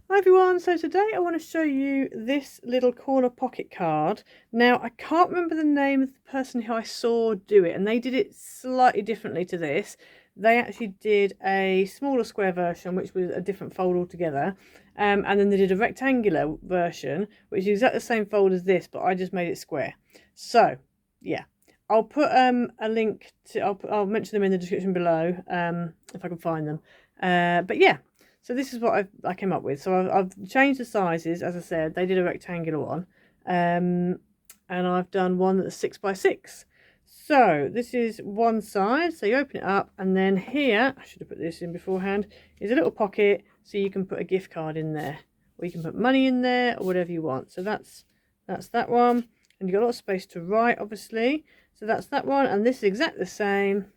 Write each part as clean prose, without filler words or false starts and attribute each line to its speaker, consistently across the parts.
Speaker 1: Hi everyone, so today I want to show you this little corner pocket card. Now I can't remember the name of the person who I saw do it, and they did it slightly differently to this. They actually did a smaller square version which was a different fold altogether, and then they did a rectangular version which is exactly the same fold as this, but I just made it square. So yeah, I'll put a link to, I'll mention them in the description below if I can find them, but yeah. So this is what I came up with. So I've changed the sizes, as I said. They did a rectangular one, and I've done one that's 6x6. So this is one side. So you open it up, and then here, I should have put this in beforehand, is a little pocket, so you can put a gift card in there, or you can put money in there, or whatever you want. So that's that one, and you've got a lot of space to write, obviously. So that's that one, and this is exactly the same.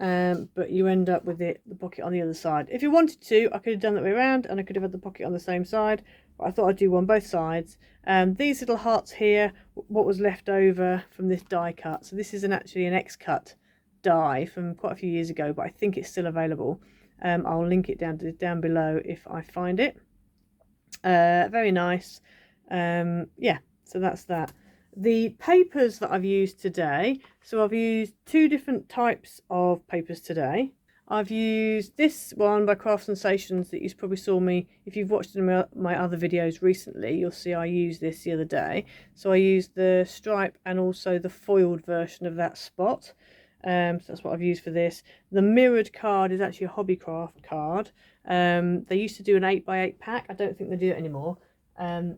Speaker 1: But you end up with the pocket on the other side. If you wanted to, I could have done that way around, and I could have had the pocket on the same side, but I thought I'd do one both sides. These little hearts here, what was left over from this die cut. So this is actually an Xcut die from quite a few years ago, but I think it's still available. I'll link it down below if I find it. Very nice. Yeah, so that's that. The papers that I've used today, so I've used two different types of papers today. I've used this one by Craft Sensations that you probably saw me, if you've watched my other videos recently, you'll see I used this the other day. So I used the stripe and also the foiled version of that spot. So that's what I've used for this. The mirrored card is actually a Hobbycraft card. They used to do an 8x8 pack. I don't think they do it anymore. And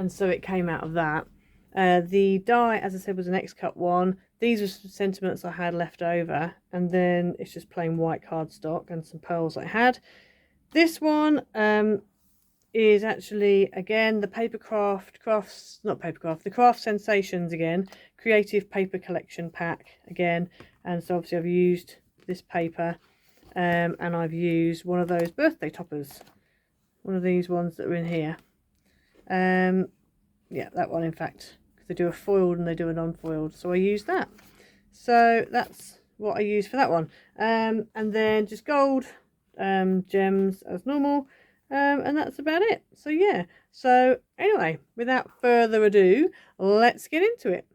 Speaker 1: so it came out of that. The die, as I said, was an Xcut one. These were some sentiments I had left over, and then it's just plain white cardstock and some pearls I had. This one is actually, again, the the Craft Sensations again, Creative Paper Collection Pack again. And so obviously I've used this paper, and I've used one of those birthday toppers, one of these ones that are in here. Yeah, that one, in fact, because they do a foiled and they do a non-foiled, so I use that. So that's what I use for that one. And then just gold gems as normal, and that's about it. So yeah, so anyway, without further ado, let's get into it.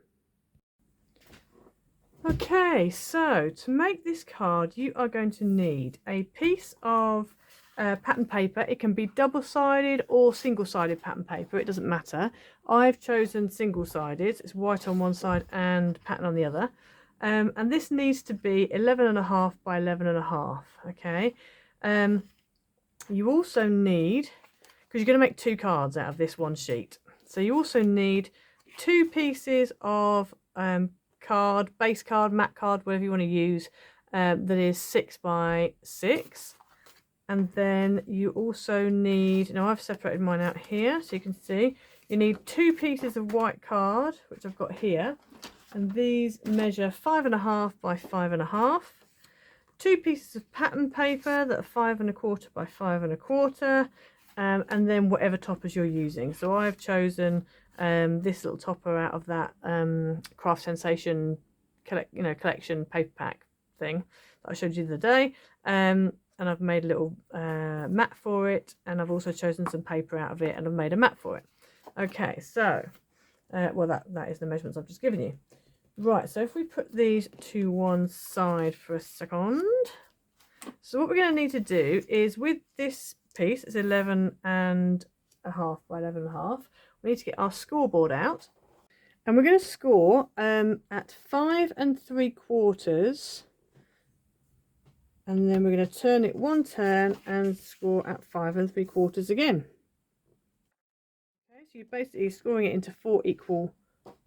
Speaker 1: Okay, so to make this card, you are going to need a piece of pattern paper. It can be double-sided or single-sided pattern paper, it doesn't matter. I've chosen single-sided. It's white on one side and pattern on the other, and this needs to be 11.5 by 11.5. okay. You also need, because you're going to make two cards out of this one sheet, so you also need two pieces of base card, matte card, whatever you want to use, that is 6x6. And then you also need, now I've separated mine out here so you can see, you need two pieces of white card, which I've got here, and these measure 5.5 by 5.5. Two pieces of pattern paper that are 5.25 by 5.25, and then whatever toppers you're using. So I've chosen this little topper out of that Craft Sensation collection paper pack thing that I showed you the other day. And I've made a little mat for it, and I've also chosen some paper out of it, and I've made a mat for it. Okay, so well, that is the measurements I've just given you. Right, so if we put these to one side for a second, so what we're going to need to do is, with this piece, it's 11.5 by 11.5, we need to get our scoreboard out, and we're going to score at 5 3/4. And then we're going to turn it one turn and score at 5 3/4 again. Okay, so you're basically scoring it into 4 equal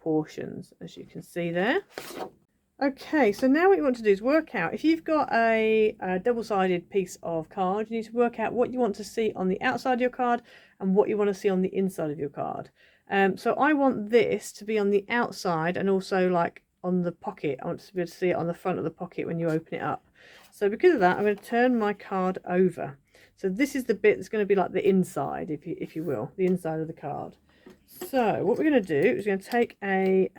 Speaker 1: portions, as you can see there. Okay, so now what you want to do is work out, if you've got a double-sided piece of card, you need to work out what you want to see on the outside of your card and what you want to see on the inside of your card. So I want this to be on the outside and also like on the pocket. I want to be able to see it on the front of the pocket when you open it up. So because of that, I'm going to turn my card over. So this is the bit that's going to be like the inside, if you will, the inside of the card. So what we're going to do is we're going to take a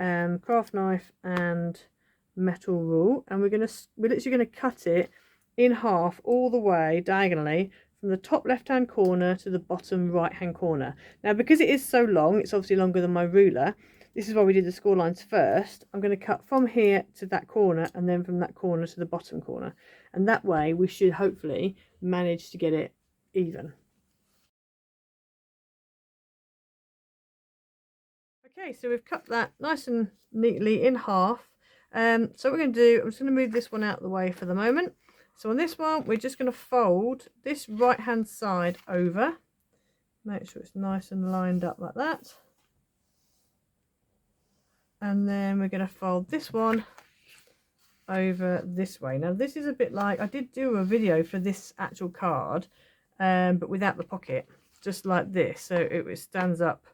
Speaker 1: craft knife and metal rule, and we're literally going to cut it in half all the way diagonally from the top left hand corner to the bottom right hand corner. Now because it is so long, it's obviously longer than my ruler. This is why we did the score lines first. I'm going to cut from here to that corner and then from that corner to the bottom corner, and that way we should hopefully manage to get it even. Okay, so we've cut that nice and neatly in half. So what we're going to do, I'm just going to move this one out of the way for the moment. So on this one, we're just going to fold this right hand side over. Make sure it's nice and lined up like that. And then we're going to fold this one over this way. Now this is a bit like, I did do a video for this actual card, but without the pocket, just like this. So it stands up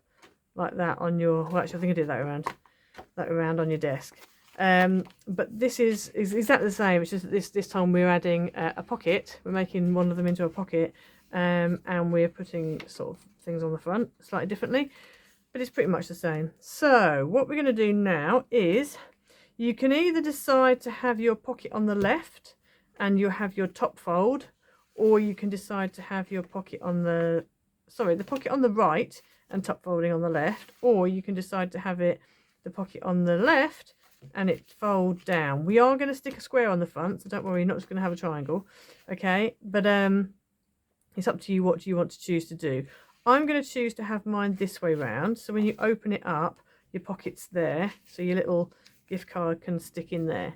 Speaker 1: like that on your, well actually I think I did that around on your desk. But this is exactly the same. It's just that this time we're adding a pocket. We're making one of them into a pocket, and we're putting sort of things on the front slightly differently, but it's pretty much the same. So what we're going to do now is, you can either decide to have your pocket on the left and you'll have your top fold, or you can decide to have your pocket on the pocket on the right and top folding on the left, or you can decide to have the pocket on the left and it fold down. We are going to stick a square on the front, so don't worry, you're not just going to have a triangle, okay? But it's up to you what you want to choose to do. I'm going to choose to have mine this way round, so when you open it up, your pocket's there, so your little gift card can stick in there.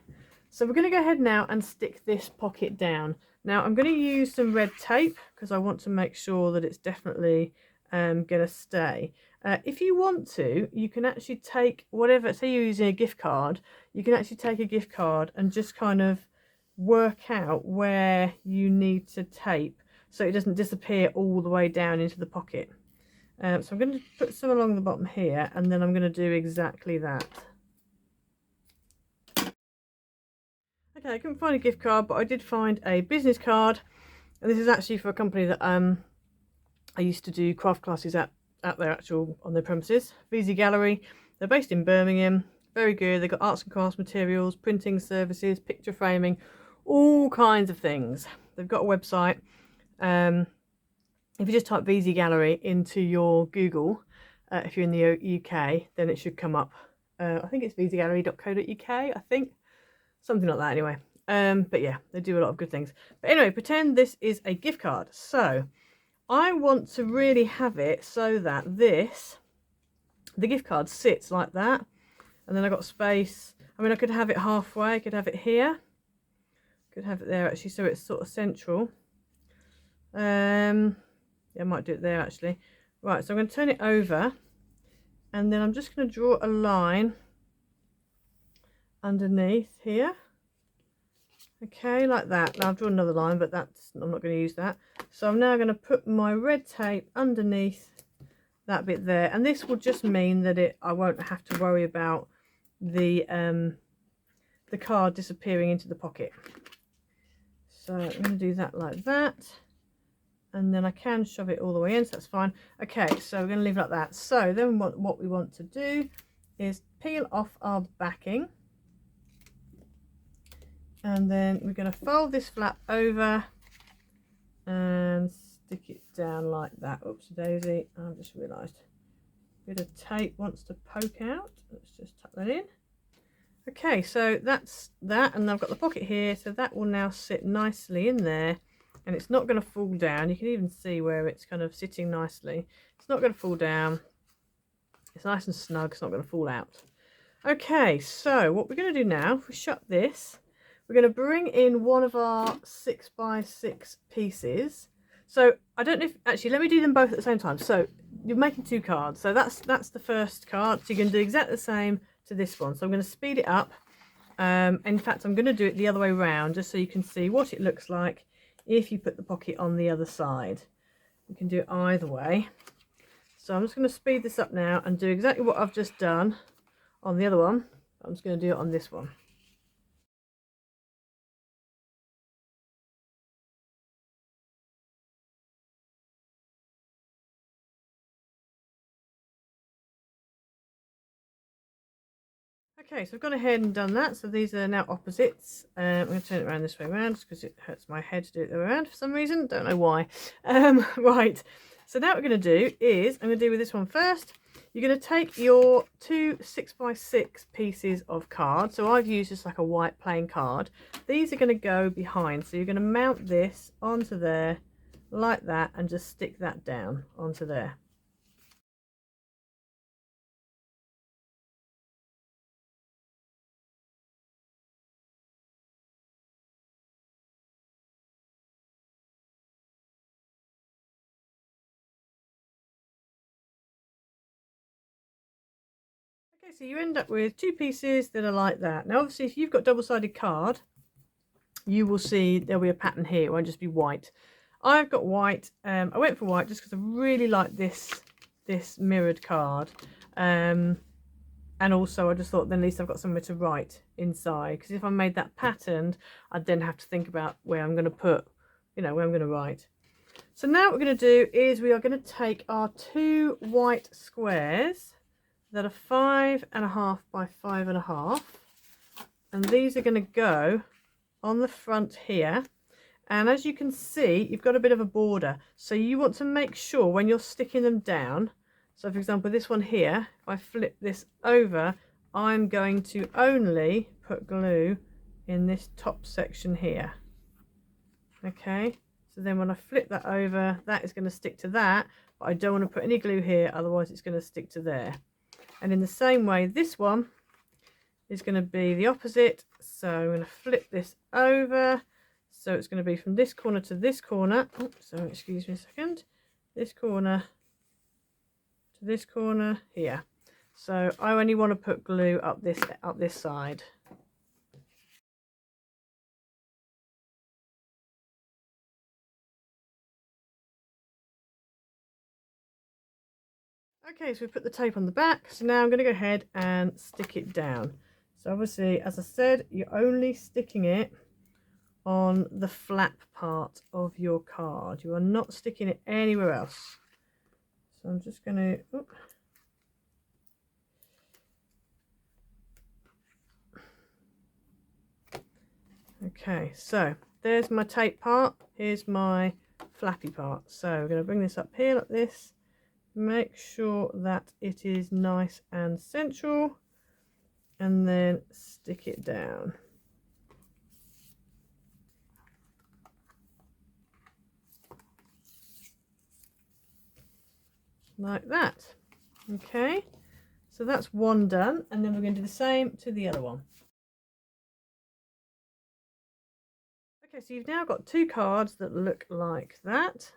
Speaker 1: So we're going to go ahead now and stick this pocket down. Now I'm going to use some red tape because I want to make sure that it's definitely going to stay. If you want to, you can actually take whatever, say you're using a gift card, you can actually take a gift card and just kind of work out where you need to tape so it doesn't disappear all the way down into the pocket. So I'm going to put some along the bottom here, and then I'm going to do exactly that. Okay, I couldn't find a gift card, but I did find a business card, and this is actually for a company that I used to do craft classes at on their premises, VZ Gallery. They're based in Birmingham. Very good. They've got arts and crafts materials, printing services, picture framing, all kinds of things. They've got a website. If you just type VZ Gallery into your Google, if you're in the UK, then it should come up. I think it's vzgallery.co.uk, I think. Something like that anyway. But yeah, they do a lot of good things. But anyway, pretend this is a gift card. So I want to really have it so that the gift card sits like that. And then I've got space. I mean, I could have it halfway. I could have it here. Could have it there actually, so it's sort of central. Yeah, I might do it there actually. Right, so I'm going to turn it over. And then I'm just going to draw a line underneath here, okay, like that. Now I've drawn another line, but I'm not going to use that. So I'm now going to put my red tape underneath that bit there, and this will just mean that I won't have to worry about the card disappearing into the pocket. So I'm going to do that like that, and then I can shove it all the way in, so that's fine. Okay, so we're going to leave it like that. So then what we want to do is peel off our backing. And then we're going to fold this flap over and stick it down like that. Oopsie daisy, I've just realised a bit of tape wants to poke out. Let's just tuck that in. Okay, so that's that, and I've got the pocket here, so that will now sit nicely in there, and it's not going to fall down. You can even see where it's kind of sitting nicely. It's not going to fall down. It's nice and snug, it's not going to fall out. Okay, so what we're going to do now, if we shut this, we're going to bring in one of our 6x6 pieces. So I don't know if, actually, let me do them both at the same time. So you're making two cards. So that's the first card. So you're going to do exactly the same to this one. So I'm going to speed it up. In fact, I'm going to do it the other way around, just so you can see what it looks like if you put the pocket on the other side. You can do it either way. So I'm just going to speed this up now and do exactly what I've just done on the other one. I'm just going to do it on this one. Okay, so I've gone ahead and done that. So these are now opposites. I'm going to turn it around this way around just because it hurts my head to do it the way around for some reason. Don't know why. Right, so now what we're going to do is, I'm going to do with this one first. You're going to take your two 6x6 pieces of card. So I've used just like a white plain card. These are going to go behind. So you're going to mount this onto there like that and just stick that down onto there. Okay, so you end up with two pieces that are like that. Now obviously if you've got double-sided card, you will see there'll be a pattern here. It won't just be white. I've got white. I went for white just because I really like this mirrored card. And also I just thought then at least I've got somewhere to write inside, because if I made that patterned, I'd then have to think about where I'm going to put, where I'm going to write. So now what we're going to do is we are going to take our two white squares that are 5.5 by 5.5, and these are going to go on the front here. And as you can see, you've got a bit of a border, so you want to make sure when you're sticking them down, so for example this one here, if I flip this over, I'm going to only put glue in this top section here. Okay, so then when I flip that over, that is going to stick to that, but I don't want to put any glue here, otherwise it's going to stick to there. And in the same way, this one is going to be the opposite. So I'm going to flip this over. So it's going to be from this corner to this corner. Oh, so excuse me a second. This corner to this corner here. So I only want to put glue up this side. Okay, so we put the tape on the back. So now I'm going to go ahead and stick it down. So obviously, as I said, you're only sticking it on the flap part of your card. You are not sticking it anywhere else. So I'm just going to... Oops. Okay, so there's my tape part. Here's my flappy part. So we're going to bring this up here like this. Make sure that it is nice and central, and then stick it down. Like that. Okay, so that's one done, and then we're going to do the same to the other one. Okay, so you've now got two cards that look like that.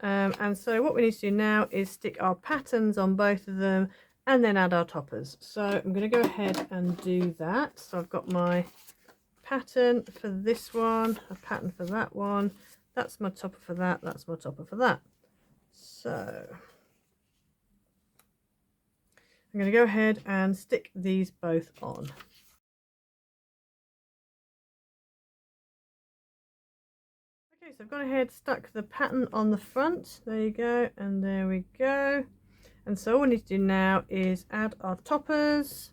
Speaker 1: And so what we need to do now is stick our patterns on both of them and then add our toppers. So I'm going to go ahead and do that. So I've got my pattern for this one, a pattern for that one. That's my topper for that. That's my topper for that. So I'm going to go ahead and stick these both on. Okay, so I've gone ahead, stuck the pattern on the front. There you go, and there we go. And so all we need to do now is add our toppers,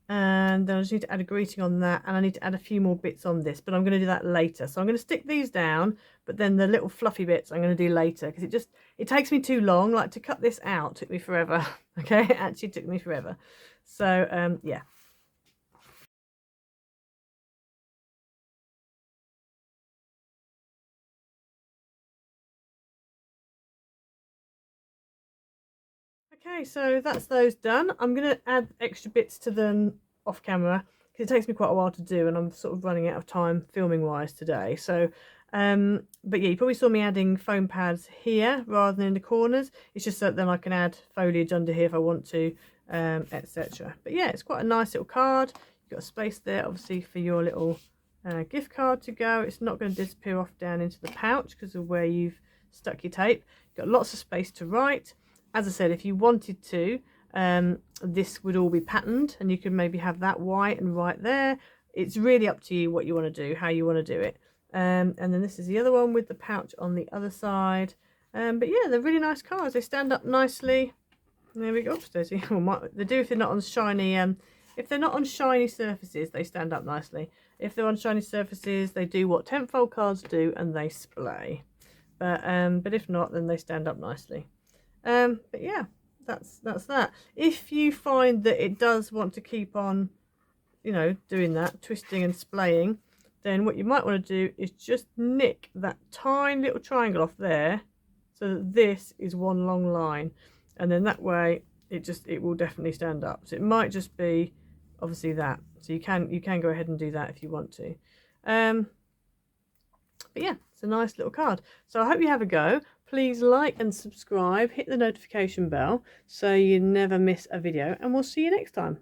Speaker 1: and then I just need to add a greeting on that, and I need to add a few more bits on this, but I'm going to do that later. So I'm going to stick these down, but then the little fluffy bits I'm going to do later, because it takes me too long. Like, to cut this out took me forever. Okay, it actually took me forever. So yeah. Okay, so that's those done. I'm going to add extra bits to them off camera because it takes me quite a while to do, and I'm sort of running out of time filming wise today. So, but yeah, you probably saw me adding foam pads here rather than in the corners. It's just that then I can add foliage under here if I want to, etc. But yeah, it's quite a nice little card. You've got a space there, obviously, for your little gift card to go. It's not going to disappear off down into the pouch because of where you've stuck your tape. You've got lots of space to write. As I said, if you wanted to, this would all be patterned, and you could maybe have that white and right there. It's really up to you what you want to do, how you want to do it. And then this is the other one with the pouch on the other side. But yeah, they're really nice cards. They stand up nicely. There we go. Oops, Daisy. They do if they're not on shiny. If they're not on shiny surfaces, they stand up nicely. If they're on shiny surfaces, they do what 10-fold cards do, and they splay. But if not, then they stand up nicely. But yeah, that's that. If you find that it does want to keep on, you know, doing that, twisting and splaying, then what you might want to do is just nick that tiny little triangle off there, so that this is one long line, and then that way it will definitely stand up. So it might just be obviously that. So you can go ahead and do that if you want to. But yeah, it's a nice little card. So I hope you have a go. Please like and subscribe, hit the notification bell so you never miss a video, and we'll see you next time.